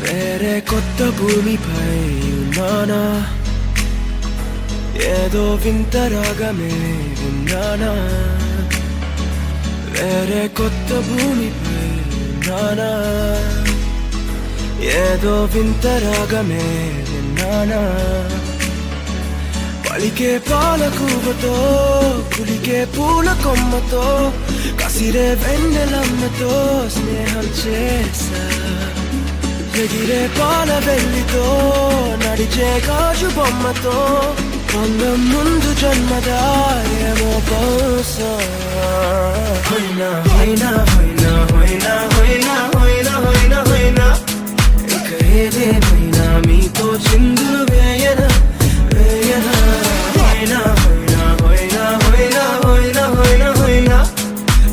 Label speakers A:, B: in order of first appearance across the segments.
A: వేరే కొత్త భూమిపై ఉన్నానా, ఏదో వింత రాగమే విన్నానా. వేరే కొత్త భూమిపై ఉన్నానా, ఏదో వింత రాగమే విన్నానా. పలికే పాలకూవతో, కులికే పూల కొమ్మతో, కసిరే వెన్నెలమ్మతో స్నేహం చేసా. ఎగిరే పాల వెల్లితో, నడిచే గాజు బొమ్మతో, అందం ముందు జన్మదా ఏమో బహుశా. హోయినా హోయినా హోయినా హోయినా హోయినా హోయినా హోయినా హోయినా, ఇక ఏదేమైనా మీతో చిందులు వేయనా వేయనా. హోయినా హోయినా హోయినా హోయినా హోయినా హోయినా హోయినా,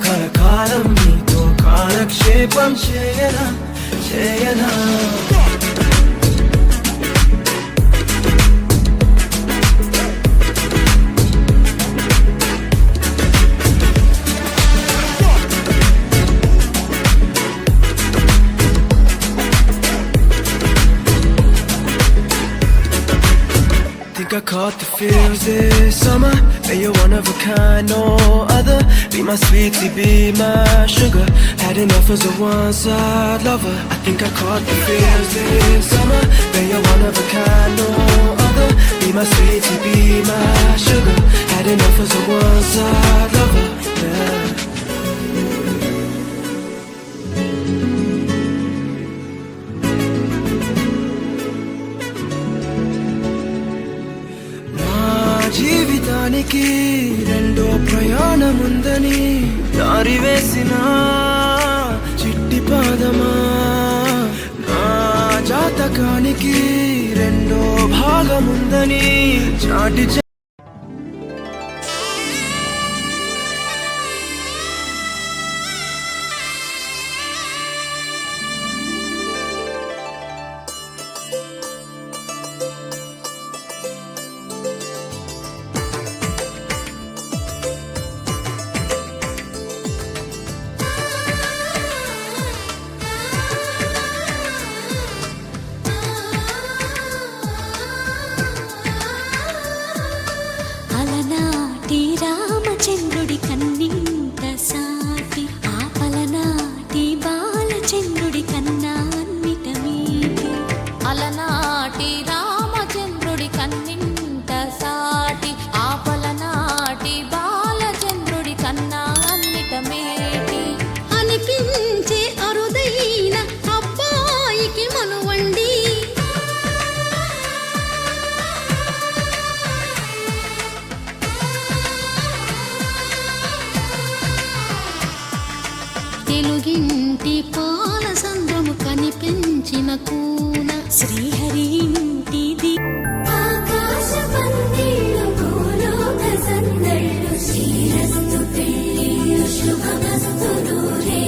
A: కలకాలం మీతో కాలక్షేపం చేయనా చేయనా. Think I caught the feels this summer, that you're one of a kind, no other. Be my sweetie, be my sugar, had enough as a one-side lover. I think I caught the feels this summer, that you're one of a kind, no other. Be my sweetie, be my sugar, had enough as a one-side lover. Yeah. జీవితానికి రెండో ప్రయాణముందని దారి వేసిన చిట్టి పాదమా, నా జాతకానికి రెండో భాగముందని చాటి
B: రామచంద్రుడి కన్నింత సాటి, ఆపలనాటి బాలచంద్రుడి కన్నా అన్నిట మీటి. అలనాటి రామచంద్రుడి కన్నింత సాటి, ఆపలనాటి బాలచంద్రుడి కన్నా అన్నిట మేటి. అనిపించే అరుదైన అబ్బాయికి మనువండి, తెలుగింటి పాల సంద్రము కనిపించిన కూన, శ్రీహరి ఇంటిది. ఆకాశ పందిళ్ళు భూలోక సందళ్ళు, శ్రీరస్తు పెళ్ళిళ్ళు శుభమస్తు నూరే.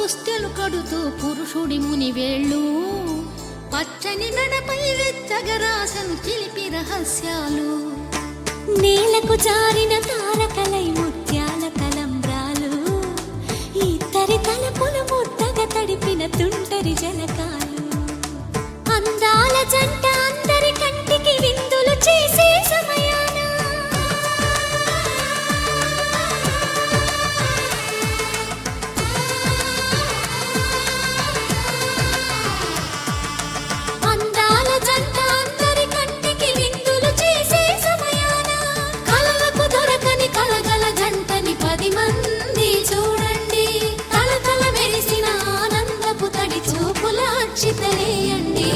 B: పుస్తెలు కడుతూ పురుషుడి ముని వేళ్ళు పచ్చని నడపై వెచ్చగరాసను చిలిపి రహస్యాలు నేలకు జారిన తారకలై ముత్యాల తలంబ్రాలు ఇద్దరి తలపులు ముద్దగా తడిపిన తుంటరి జలకాలు అందాల జంట అందరి కంటికి విందులు చేసే సమయాన అందాల జంట అందరి కంటికి విందులు చేసే సమయాన కలలకు దొరకని కలగల జంటని 10 మంది చూడండి తలతల మెరిసిన ఆనందపు తడి చూపుల అచ్చితలేయండి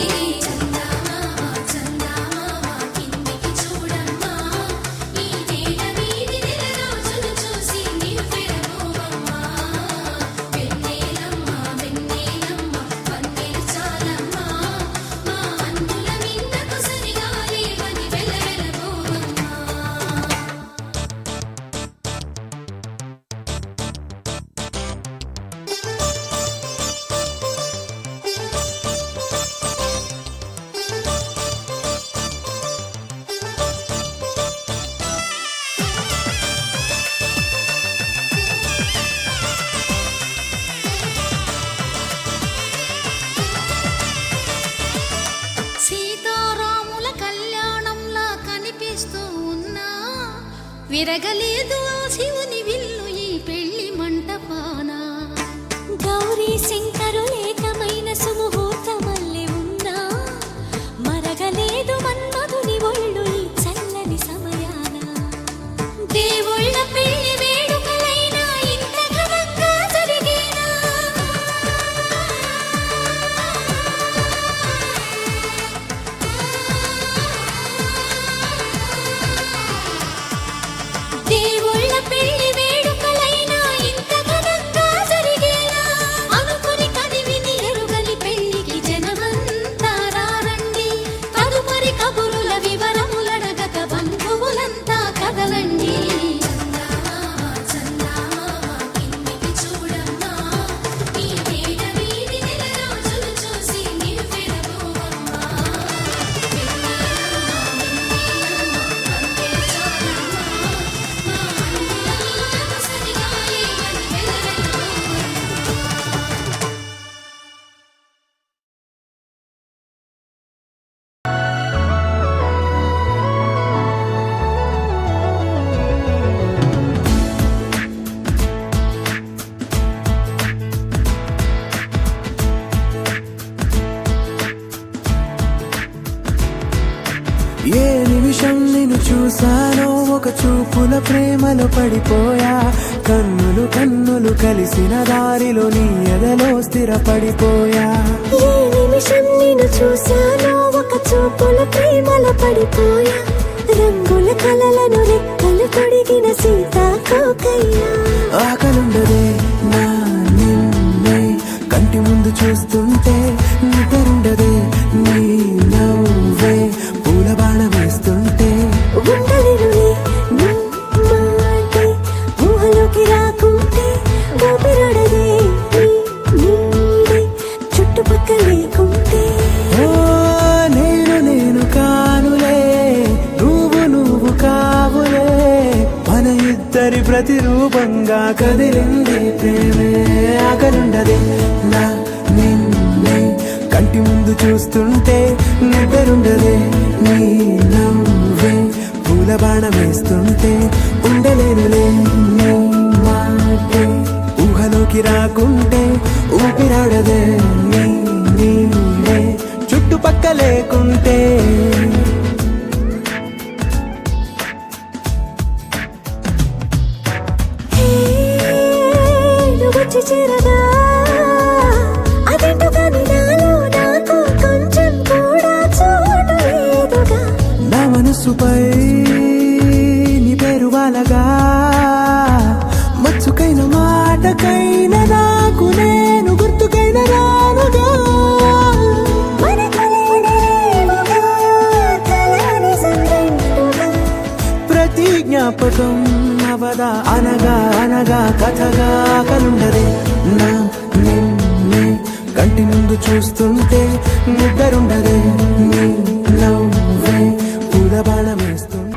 B: సీతారాముల కళ్యాణంలా కనిపిస్తూ ఉన్నా విరగలేదు ఆ శివుని విల్లు ఈ పెళ్లి మంటపాన గౌరీ శంకరు ఏకమైన సుముహూర్తమల్లె ఉన్నా మరగలేదు మన్మధుని ఒళ్ళు ఈ చల్లని సమయాన దేవుళ్ళ పెళ్లి వేడుకలైనా ఇంత ఘనంగా జరిగేనా దేవుళ్ళ పెళ్లి వేడుకలైనా ఇంత ఘనంగా జరిగేనా అనుకుని కదివిని ఎరుగని పెళ్లికి జనమంతా రారండి తదుపరి కబురుల వివరములడగక బంధువులంతా కదలండి
A: ఏ నిమిషం నిన్ను చూసానో ఒక చూపుల ప్రేమలో పడిపోయా కన్నులు కన్నులు కలిసిన దారిలో నీ ఎదలో స్థిరపడిపోయా
B: ఏ నిమిషం నిన్ను చూసానో ఒక చూపుల ప్రేమలో పడిపోయా రంగుల కలలను రెక్కలు తొడిగిన సీతాకోకయ్యా
A: ఆకలుండదే నా నిన్నే కంటి ముందు చూస్తుంటే నిద్రుండదే నీ నవ్వే పూల బాణం వేస్తుంటే
B: ఉండలేనులే నీ మాటే ఊహలోకి రాకుంటే ఊపిరాడదే నీ నీడే చుట్టుపక్కల లేకుంటే
A: ఓ నేను కానులే నువ్వు కావులే మన ఇద్దరి ప్రతిరూపంగా కదిలింది ప్రేమే ఆకలుండదే నా నిన్నే కంటి ముందు చూస్తుంటే నిద్రుండదే నీ నవ్వే పూల బాణం వేస్తుంటే ఉండలేనులే నీ మాటే ఊహలోకి రాకుంటే ఊపిరాడదే నీ నీడే చుట్టుపక్క లేకుంటే
B: వచ్చి చేరగా అదేంటో కానీ నాలో నాకు కొంచెం కూడా చోటు లేదుగా
A: నా మనసుపై నీ పేరు వాలగా మచ్చుకైన మాటకైన నాకు నేను గుర్తుకైన రానుగా ప్రతి జ్ఞాపకం అవదా అనగా అనగా కథగా కలుండదే నా నిన్ను కంటి ముందు చూస్తుంటే నిద్రుండదే నీ లవ్వే పూల బాణం వేస్తుంది.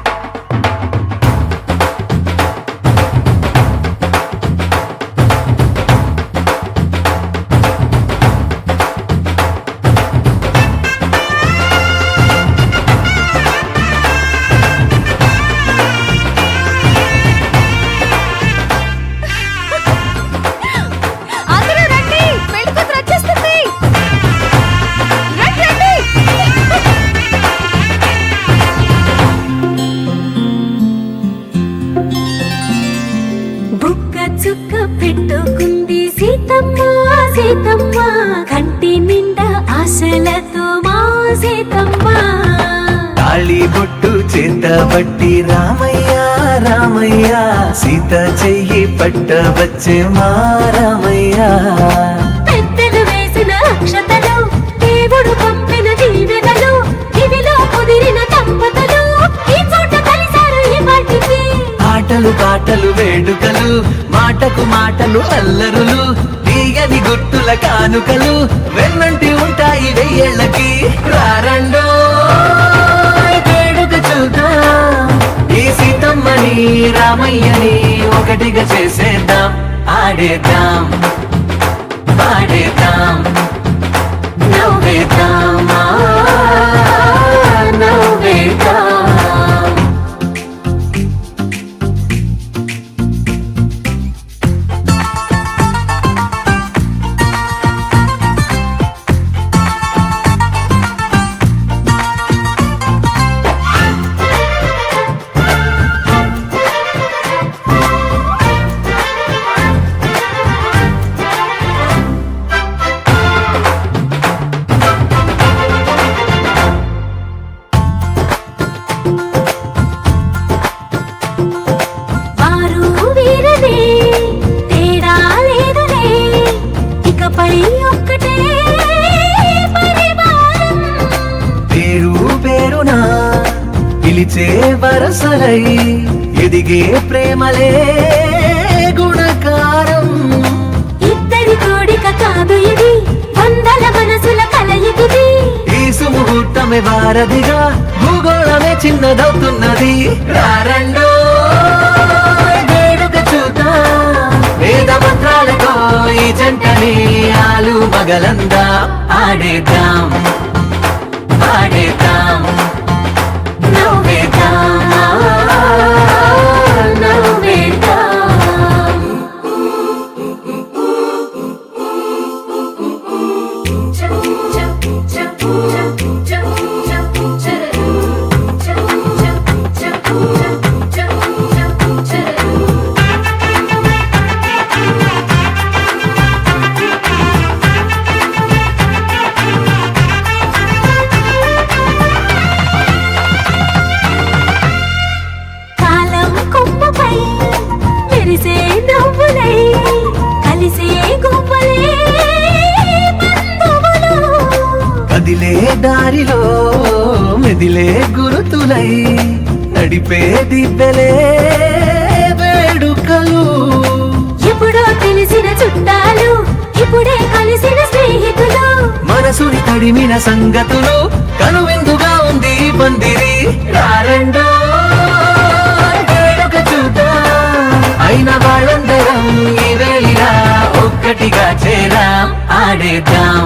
B: అందరూ రండి, పెళ్లి కూతురు వచ్చేస్తుంది. రండి, రండి. బుక్క చుక్క పెట్టుకుంది సీతమ్మ సీతమ్మ, కంటి నిండా ఆశలతో మా సీతమ్మ.
C: తాళి బొట్టు చేతబట్టి రామయ్య రామయ్య, సీత చెయ్యి పట్టవచ్చే మా రామయ్య.
B: పెద్దలు వేసిన అక్షతలు, దేవుడు పంపిన దీవెనలు, ఇవిలో కుదిరిన దంపతులు ఈ చోట కలిశారు ఈ వాటికి.
C: ఆటలు పాటలు వేడుకలు, మాటకు మాటలు అల్లరులు, తీయని గుర్తుల కానుకలు వెన్నంటి ఉంటాయి వెయ్యేళ్ళకి. రారండో వేడుక చూద్దాం, ఈ సీతమ్మని రామయ్యని ఒకటిగా చేసేద్దాం. ఆడేద్దాం పాడేద్దాం నవ్వేద్దాం నవ్వేద్దాం.
B: వారు వీరనే తేడా లేదులే, ఇకపై ఒక్కటే పరివారం.
C: పేరు పేరునా పిలిచే వరసలై ఎదిగే ప్రేమలే గుణకారం.
B: ఇద్దరి కోడిక కాదు ఇది, వందల మనసుల కలయికిది.
C: ఈ సుముహూర్తమే వారధిగా, భూగోళమే చిన్నదవుతున్నది. రారండో వేడుక చూద్దాం, వేద మంత్రాలతో ఈ జంటని ఆలు మగలందా. ఆడేద్దాం పాడేద్దాం నవ్వేద్దాం నవ్వేద్దాం.
B: కాలం కొమ్మపై మెరిసే నవ్వులై, కలిసే గువ్వలే బంధువులు.
C: కదిలే దారిలో మెదిలే గురుతులై, నడిపే దిబ్బెలే వేడుకలు.
B: ఎప్పుడో తెలిసిన చుట్టాలు, ఇప్పుడే కలిసిన స్నేహితులు.
C: మనసుని తడిమిన సంగతులు, కనువిందుగా ఉంది ఈ పందిరి. రారండో వేడుక చూద్దాం, అయిన వాళ్ళందరం ఈ వేళ ఒక్కటిగా చేరాం. ఆడేద్దాం